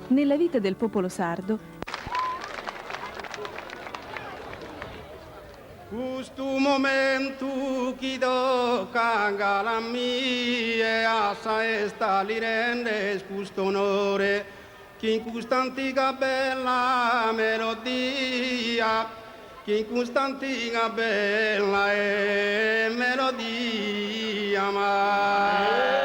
Nella vita del popolo sardo, questo momento che tocca a me assai sta li rende questo onore che in questa antica bella melodia che in questa antica bella melodia ma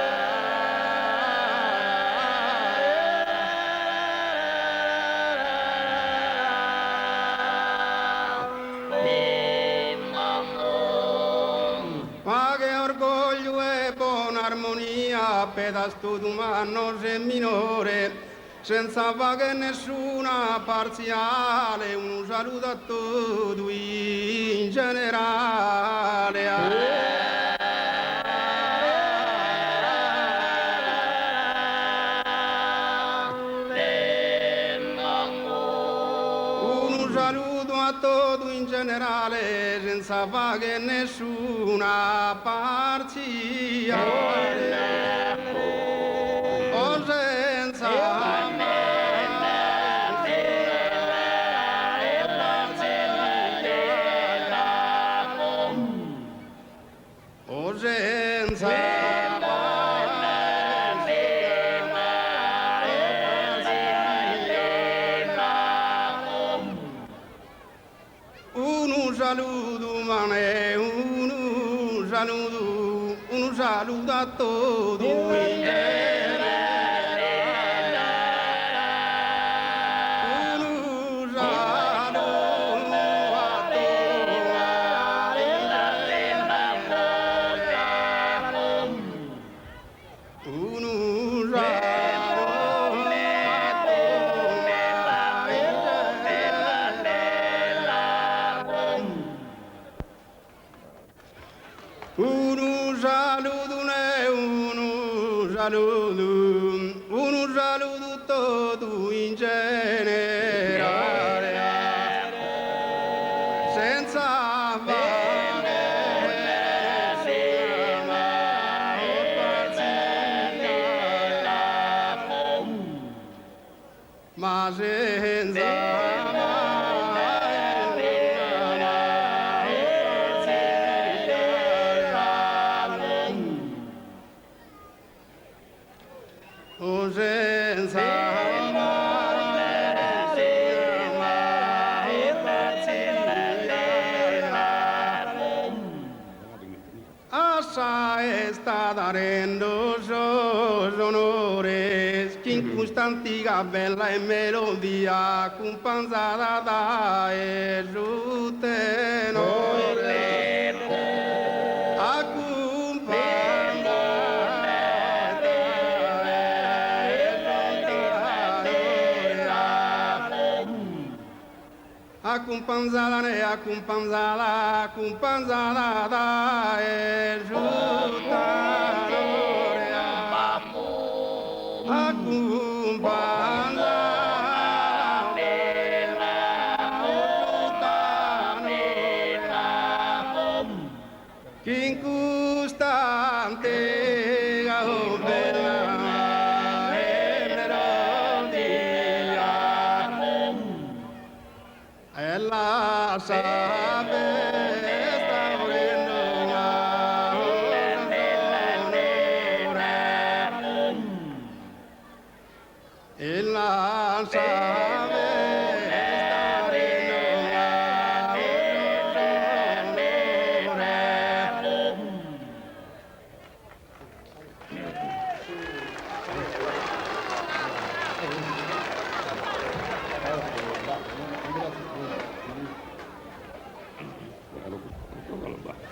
pedasto d'umano se minore senza vaga nessuna parziale un saluto a tutti in generale un saluto a tutti in generale senza vaga nessuna parziale un saluto a tutti un saluto tutto in generale senza ma senza darendo onores che in questa antica bella e melodia accompagnata da Gesù tenore accompagnata da Gesù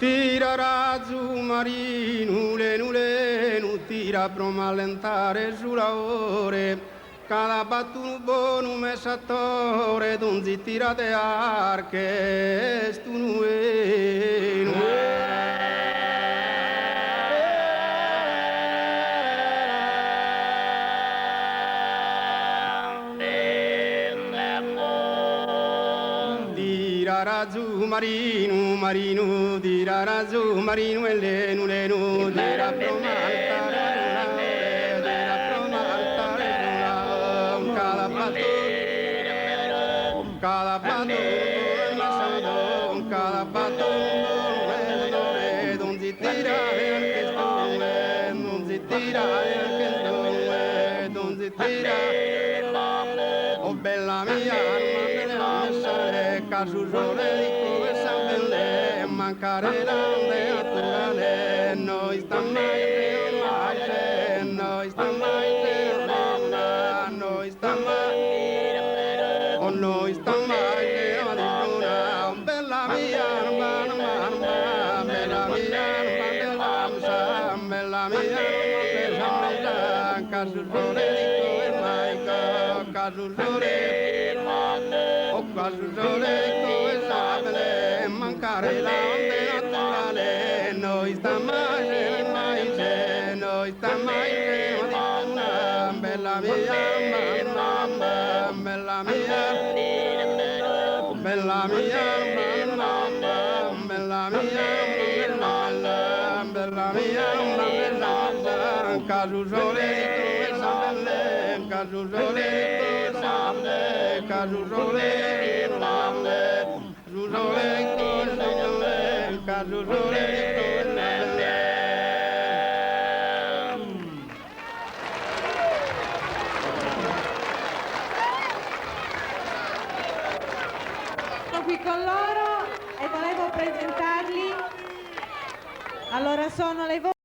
tira razzo marino, lenu, tira pro malentare sulla ore, cada battuto buono messattore, donzi tira te arche, stu marino, tira razzo marino e lenu, tira pro malentare, tira pro malentare, cala non si tira anche stone, non si tira anche stone, non si tira. Oh bella mia, non me sale, casusole di come sapele, mancare la naturale, noi sta mai, noi sta mai, noi sta mai, oh noi sta mai, bella mia, bella mia, bella mia, casusole di come mai, casusole, oh casusole di come sapele, mancare la naturale, noi sta mai, noi sta mai, bella mia, bella mia, bella mia, bella mia, bella mia, casusole di come sapele, casusole di come sapele, casusole di come sapele, casusole di come sapele. Sono qui con loro e volevo presentarli. Allora sono le voci